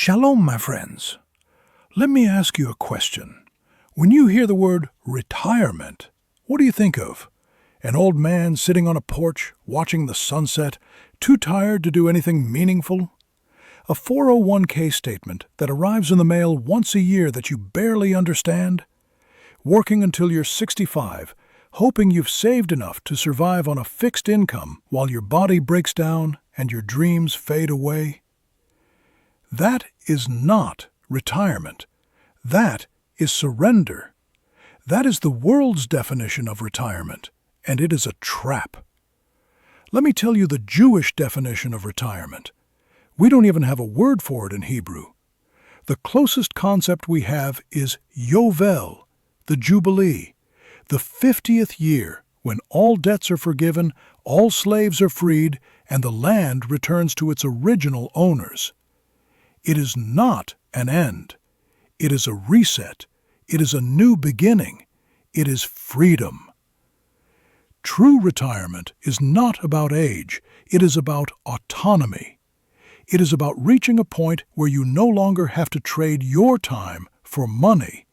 Shalom, my friends. Let me ask you a question. When you hear the word retirement, what do you think of? An old man sitting on a porch, watching the sunset, too tired to do anything meaningful? A 401k statement that arrives in the mail once a year that you barely understand? Working until you're 65, hoping you've saved enough to survive on a fixed income while your body breaks down and your dreams fade away? That is not retirement. That is surrender. That is the world's definition of retirement, and it is a trap. Let me tell you the Jewish definition of retirement. We don't even have a word for it in Hebrew. The closest concept we have is Yovel, the Jubilee, the 50th year when all debts are forgiven, all slaves are freed, and the land returns to its original owners. It is not an end. It is a reset. It is a new beginning. It is freedom. True retirement is not about age. It is about autonomy. It is about reaching a point where you no longer have to trade your time for money,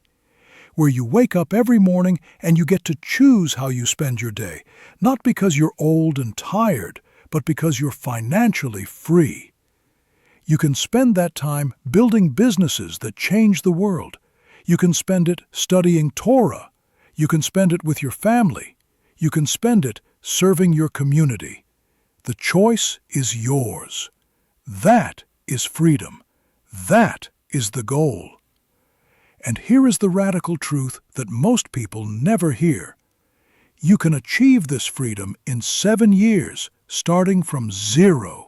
where you wake up every morning and you get to choose how you spend your day, not because you're old and tired, but because you're financially free. You can spend that time building businesses that change the world. You can spend it studying Torah. You can spend it with your family. You can spend it serving your community. The choice is yours. That is freedom. That is the goal. And here is the radical truth that most people never hear. You can achieve this freedom in 7 years, starting from zero.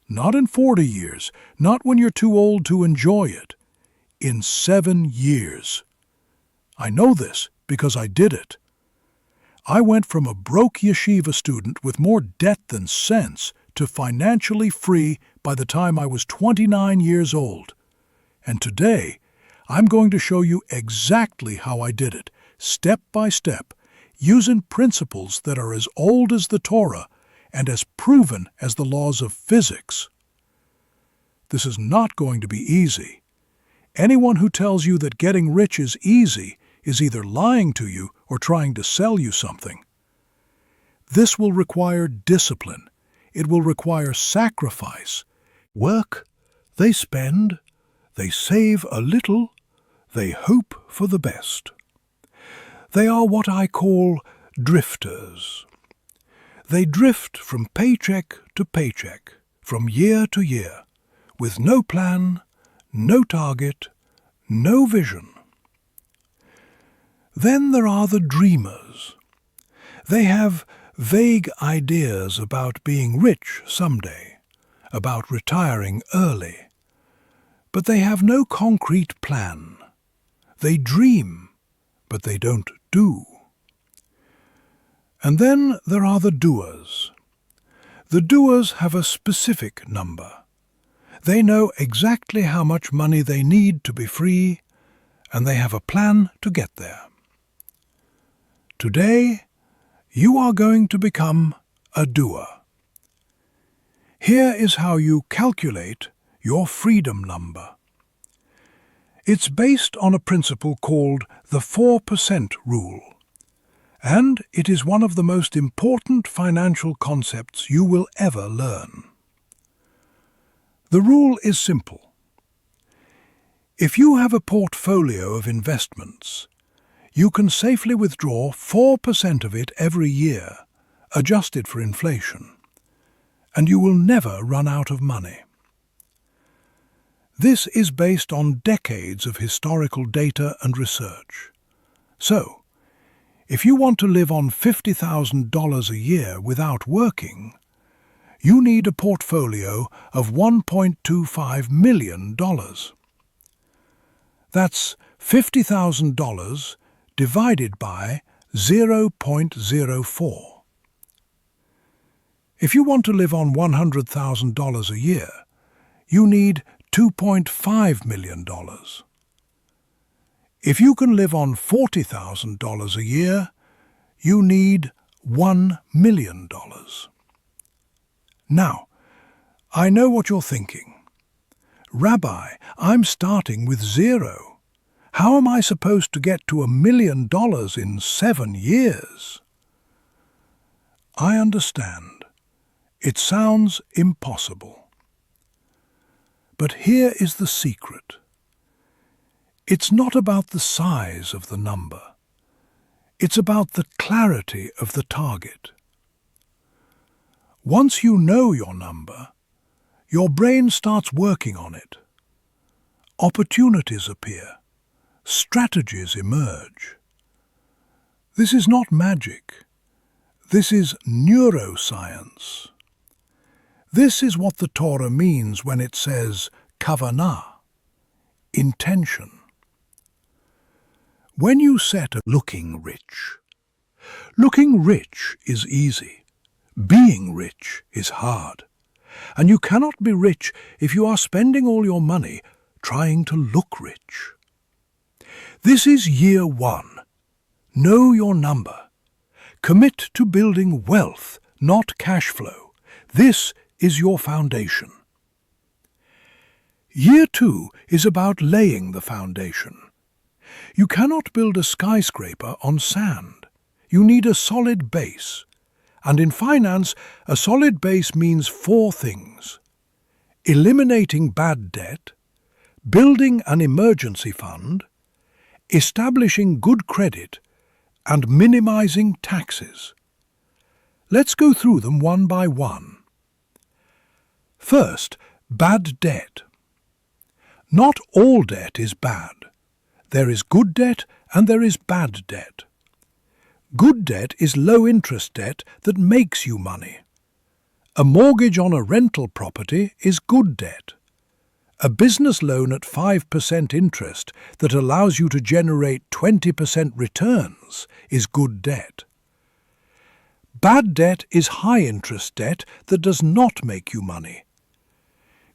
Not in 40 years, not when you're too old to enjoy it. In 7 years. I know this because I did it. I went from a broke yeshiva student with more debt than sense to financially free by the time I was 29 years old. And today, I'm going to show you exactly how I did it, step by step, using principles that are as old as the Torah and as proven as the laws of physics. This is not going to be easy. Anyone who tells you that getting rich is easy is either lying to you or trying to sell you something. This will require discipline. It will require sacrifice. Work, they spend, they save a little, they hope for the best. They are what I call drifters. They drift from paycheck to paycheck, from year to year, with no plan, no target, no vision. Then there are the dreamers. They have vague ideas about being rich someday, about retiring early, but they have no concrete plan. They dream, but they don't do. And then there are the doers. The doers have a specific number. They know exactly how much money they need to be free, and they have a plan to get there. Today, you are going to become a doer. Here is how you calculate your freedom number. It's based on a principle called the 4% rule. And it is one of the most important financial concepts you will ever learn. The rule is simple. If you have a portfolio of investments, you can safely withdraw 4% of it every year, adjusted for inflation, and you will never run out of money. This is based on decades of historical data and research. So, if you want to live on $50,000 a year without working, you need a portfolio of $1.25 million. That's $50,000 divided by 0.04. If you want to live on $100,000 a year, you need $2.5 million. If you can live on $40,000 a year, you need $1 million. Now, I know what you're thinking. Rabbi, I'm starting with zero. How am I supposed to get to $1 million in 7 years? I understand. It sounds impossible. But here is the secret. It's not about the size of the number. It's about the clarity of the target. Once you know your number, your brain starts working on it. Opportunities appear. Strategies emerge. This is not magic. This is neuroscience. This is what the Torah means when it says kavanah, intention. When you set a looking rich is easy. Being rich is hard. And you cannot be rich if you are spending all your money trying to look rich. This is year 1. Know your number. Commit to building wealth, not cash flow. This is your foundation. Year 2 is about laying the foundation. You cannot build a skyscraper on sand. You need a solid base. And in finance, a solid base means 4 things: eliminating bad debt, building an emergency fund, establishing good credit, and minimizing taxes. Let's go through them one by one. First, bad debt. Not all debt is bad. There is good debt and there is bad debt. Good debt is low-interest debt that makes you money. A mortgage on a rental property is good debt. A business loan at 5% interest that allows you to generate 20% returns is good debt. Bad debt is high-interest debt that does not make you money.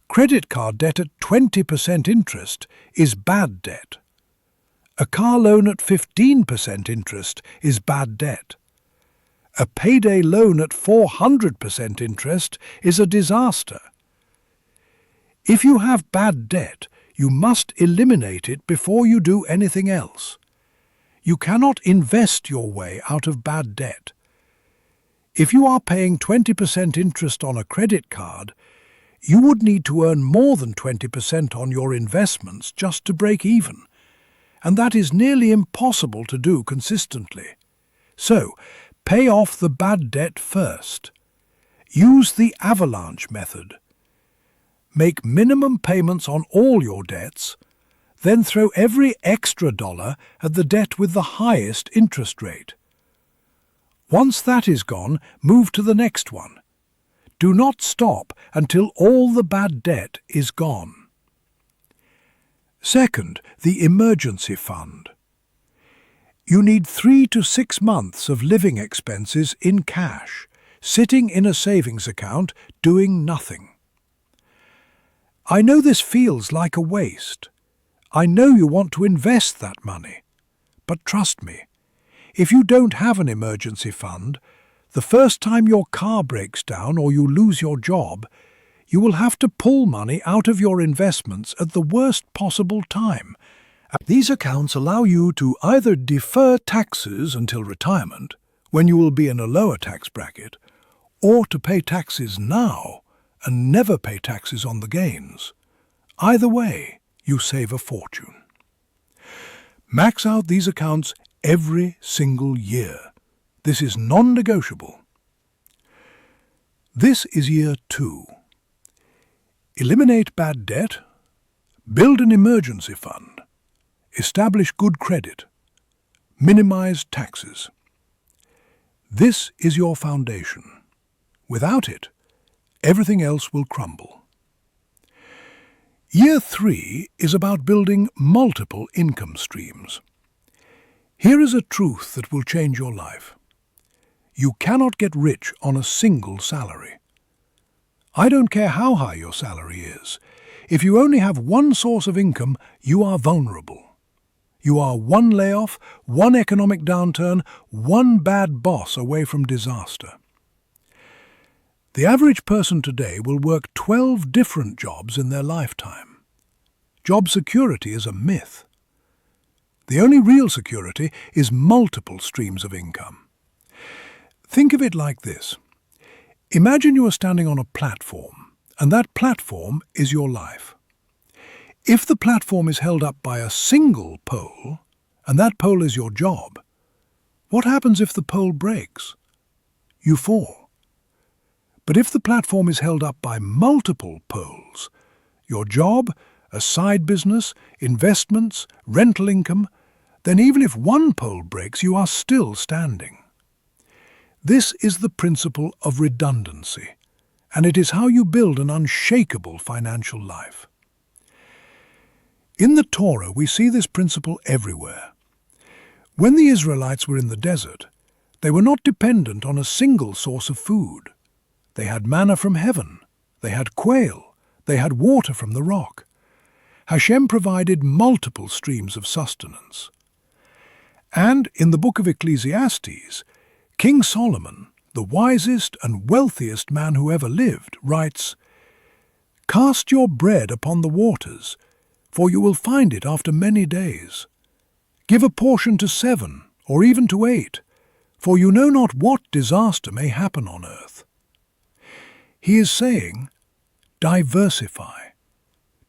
Credit card debt at 20% interest is bad debt. A car loan at 15% interest is bad debt. A payday loan at 400% interest is a disaster. If you have bad debt, you must eliminate it before you do anything else. You cannot invest your way out of bad debt. If you are paying 20% interest on a credit card, you would need to earn more than 20% on your investments just to break even. And that is nearly impossible to do consistently. So, pay off the bad debt first. Use the avalanche method. Make minimum payments on all your debts, then throw every extra dollar at the debt with the highest interest rate. Once that is gone, move to the next one. Do not stop until all the bad debt is gone. Second, the emergency fund. You need 3 to 6 months of living expenses in cash, sitting in a savings account, doing nothing. I know this feels like a waste. I know you want to invest that money. But trust me, if you don't have an emergency fund, the first time your car breaks down or you lose your job, you will have to pull money out of your investments at the worst possible time. These accounts allow you to either defer taxes until retirement, when you will be in a lower tax bracket, or to pay taxes now and never pay taxes on the gains. Either way, you save a fortune. Max out these accounts every single year. This is non-negotiable. This is year 2. Eliminate bad debt, build an emergency fund, establish good credit, minimize taxes. This is your foundation. Without it, everything else will crumble. Year 3 is about building multiple income streams. Here is a truth that will change your life. You cannot get rich on a single salary. I don't care how high your salary is. If you only have one source of income, you are vulnerable. You are one layoff, one economic downturn, one bad boss away from disaster. The average person today will work 12 different jobs in their lifetime. Job security is a myth. The only real security is multiple streams of income. Think of it like this. Imagine you are standing on a platform, and that platform is your life. If the platform is held up by a single pole, and that pole is your job, what happens if the pole breaks? You fall. But if the platform is held up by multiple poles, your job, a side business, investments, rental income, then even if one pole breaks, you are still standing. This is the principle of redundancy, and it is how you build an unshakable financial life. In the Torah, we see this principle everywhere. When the Israelites were in the desert, they were not dependent on a single source of food. They had manna from heaven, they had quail, they had water from the rock. Hashem provided multiple streams of sustenance. And in the book of Ecclesiastes, King Solomon, the wisest and wealthiest man who ever lived, writes, "Cast your bread upon the waters, for you will find it after many days. Give a portion to 7, or even to 8, for you know not what disaster may happen on earth." He is saying, diversify.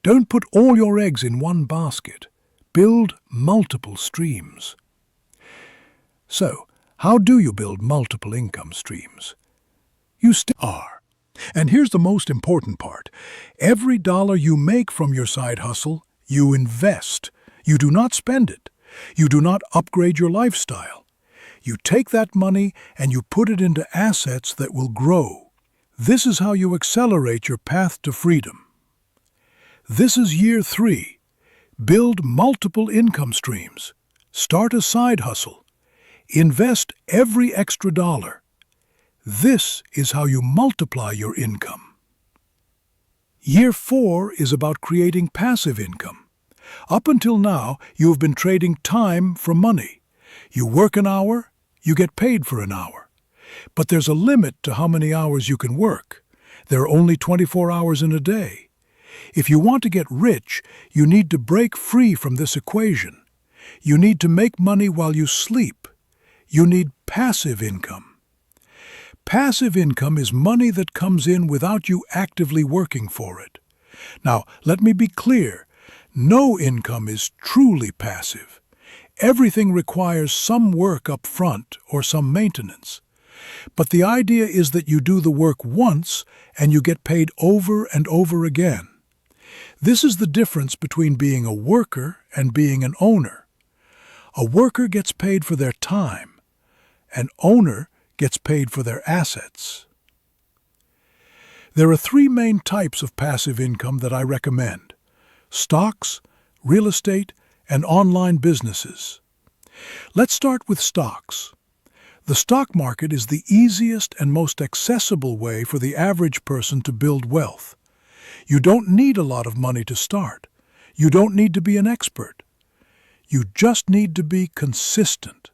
Don't put all your eggs in one basket. Build multiple streams. So, how do you build multiple income streams? You are. And here's the most important part. Every dollar you make from your side hustle, you invest. You do not spend it. You do not upgrade your lifestyle. You take that money and you put it into assets that will grow. This is how you accelerate your path to freedom. This is year 3. Build multiple income streams. Start a side hustle. Invest every extra dollar. This is how you multiply your income. Year 4 is about creating passive income. Up until now, you have been trading time for money. You work an hour, you get paid for an hour. But there's a limit to how many hours you can work. There are only 24 hours in a day. If you want to get rich, you need to break free from this equation. You need to make money while you sleep. You need passive income. Passive income is money that comes in without you actively working for it. Now, let me be clear. No income is truly passive. Everything requires some work up front or some maintenance. But the idea is that you do the work once and you get paid over and over again. This is the difference between being a worker and being an owner. A worker gets paid for their time. An owner gets paid for their assets. There are 3 main types of passive income that I recommend: stocks, real estate, and online businesses. Let's start with stocks. The stock market is the easiest and most accessible way for the average person to build wealth. You don't need a lot of money to start. You don't need to be an expert. You just need to be consistent.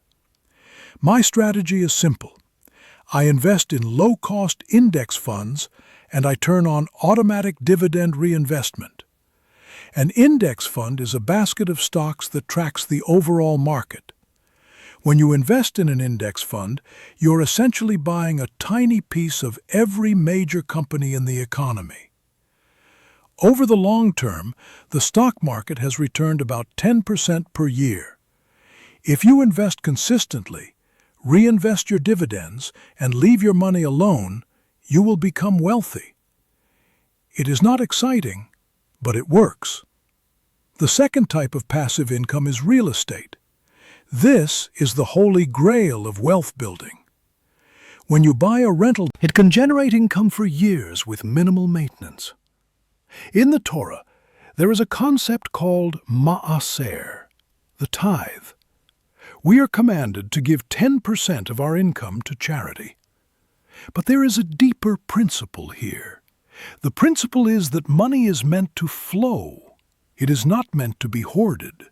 My strategy is simple. I invest in low-cost index funds and I turn on automatic dividend reinvestment. An index fund is a basket of stocks that tracks the overall market. When you invest in an index fund, you're essentially buying a tiny piece of every major company in the economy. Over the long term, the stock market has returned about 10% per year. If you invest consistently, reinvest your dividends, and leave your money alone, you will become wealthy. It is not exciting, but it works. The second type of passive income is real estate. This is the holy grail of wealth building. When you buy a rental, it can generate income for years with minimal maintenance. In the Torah, there is a concept called ma'aser, the tithe. We are commanded to give 10% of our income to charity. But there is a deeper principle here. The principle is that money is meant to flow. It is not meant to be hoarded.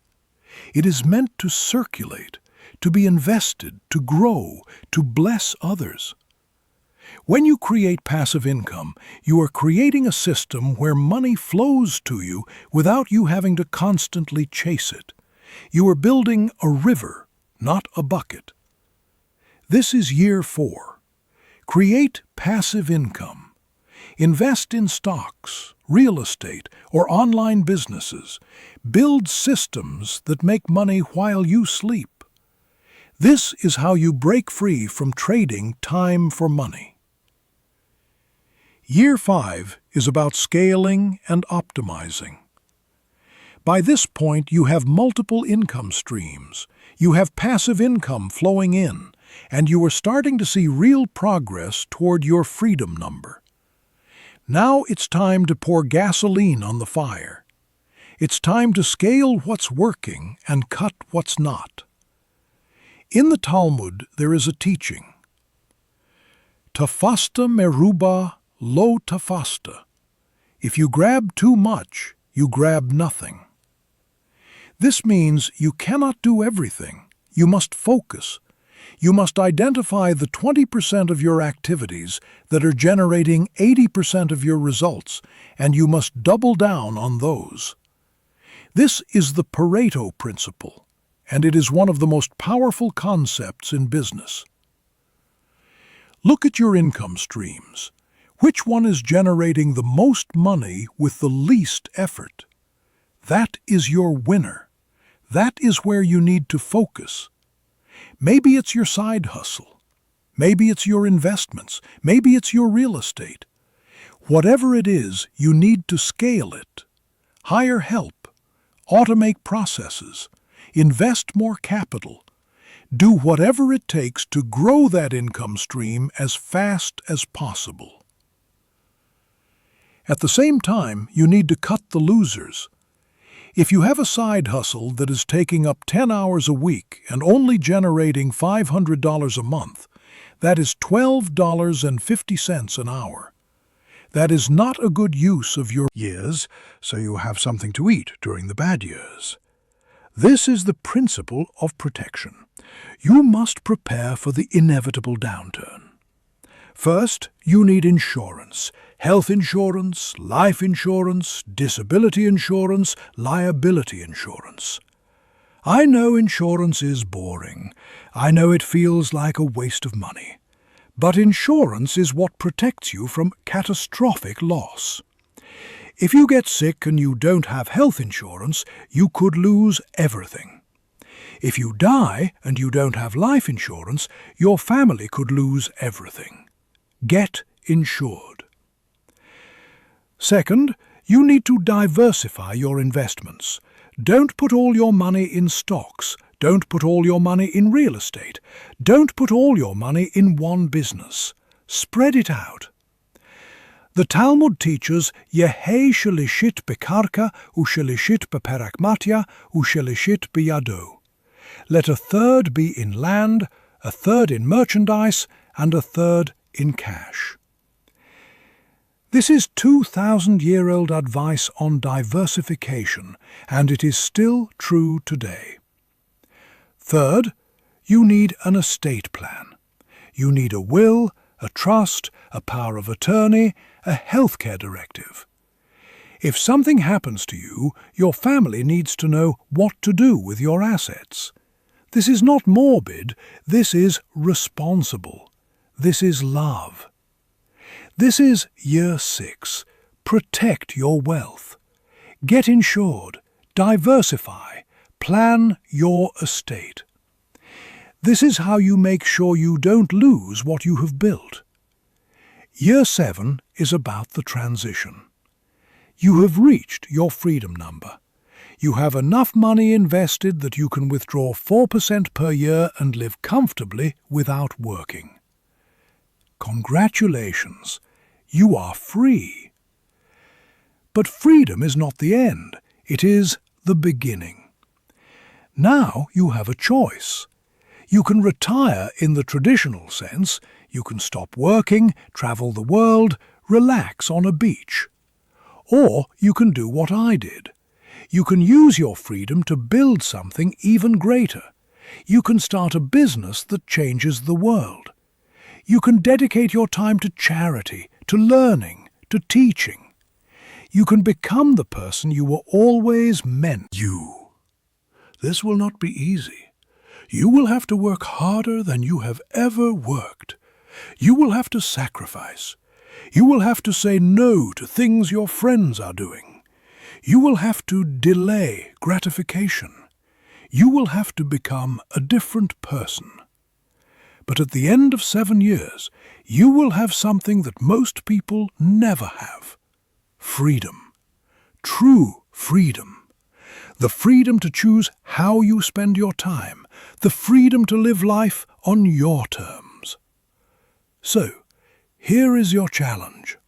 It is meant to circulate, to be invested, to grow, to bless others. When you create passive income, you are creating a system where money flows to you without you having to constantly chase it. You are building a river, not a bucket. This is year 4. Create passive income. Invest in stocks, real estate, or online businesses. Build systems that make money while you sleep. This is how you break free from trading time for money. Year 5 is about scaling and optimizing. By this point, you have multiple income streams. You have passive income flowing in, and you are starting to see real progress toward your freedom number. Now it's time to pour gasoline on the fire. It's time to scale what's working and cut what's not. In the Talmud, there is a teaching. Tafasta meruba lo tafasta. If you grab too much, you grab nothing. This means you cannot do everything. You must focus. You must identify the 20% of your activities that are generating 80% of your results, and you must double down on those. This is the Pareto principle, and it is one of the most powerful concepts in business. Look at your income streams. Which one is generating the most money with the least effort? That is your winner. That is where you need to focus. Maybe it's your side hustle. Maybe it's your investments. Maybe it's your real estate. Whatever it is, you need to scale it. Hire help. Automate processes. Invest more capital. Do whatever it takes to grow that income stream as fast as possible. At the same time, you need to cut the losers. If you have a side hustle that is taking up 10 hours a week and only generating $500 a month, that is $12.50 an hour. That is not a good use of your years, so you have something to eat during the bad years. This is the principle of protection. You must prepare for the inevitable downturn. First, you need insurance. Health insurance, life insurance, disability insurance, liability insurance. I know insurance is boring. I know it feels like a waste of money. But insurance is what protects you from catastrophic loss. If you get sick and you don't have health insurance, you could lose everything. If you die and you don't have life insurance, your family could lose everything. Get insured. Second, you need to diversify your investments. Don't put all your money in stocks. Don't put all your money in real estate. Don't put all your money in one business. Spread it out. The Talmud teaches Yehei shelishit bekarka ushelishit beperakmatya ushelishit biyado. Let a third be in land, a third in merchandise, and a third in cash. This is 2,000-year-old advice on diversification, and it is still true today. Third, you need an estate plan. You need a will, a trust, a power of attorney, a healthcare directive. If something happens to you, your family needs to know what to do with your assets. This is not morbid, this is responsible. This is love. This is year 6. Protect your wealth. Get insured. Diversify. Plan your estate. This is how you make sure you don't lose what you have built. Year 7 is about the transition. You have reached your freedom number. You have enough money invested that you can withdraw 4% per year and live comfortably without working. Congratulations! You are free. But freedom is not the end. It is the beginning. Now you have a choice. You can retire in the traditional sense. You can stop working, travel the world, relax on a beach. Or you can do what I did. You can use your freedom to build something even greater. You can start a business that changes the world. You can dedicate your time to charity, to learning, to teaching. You can become the person you were always meant you. This will not be easy. You will have to work harder than you have ever worked. You will have to sacrifice. You will have to say no to things your friends are doing. You will have to delay gratification. You will have to become a different person. But at the end of 7 years, you will have something that most people never have. Freedom. True freedom. The freedom to choose how you spend your time. The freedom to live life on your terms. So, here is your challenge.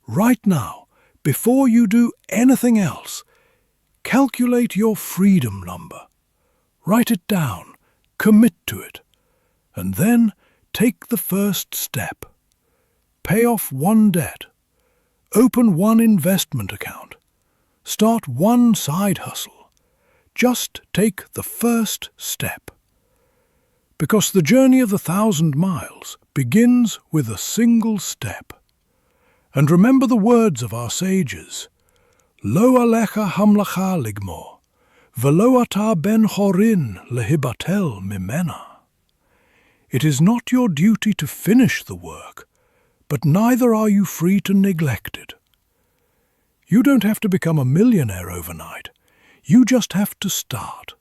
Right now, before you do anything else, calculate your freedom number. Write it down, commit to it, and then take the first step. Pay off one debt. Open one investment account. Start one side hustle. Just take the first step. Because the journey of 1,000 miles begins with a single step. And remember the words of our sages, Lo alecha hamlacha ligmor, velo ata ben chorin lehibatel mimena. It is not your duty to finish the work, but neither are you free to neglect it. You don't have to become a millionaire overnight. You just have to start.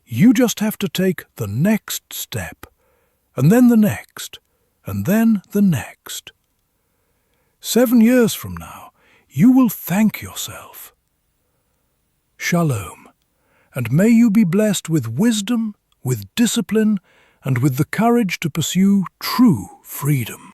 You just have to take the next step, and then the next, and then the next. 7 years from now, you will thank yourself. Shalom, and may you be blessed with wisdom, with discipline, and with the courage to pursue true freedom.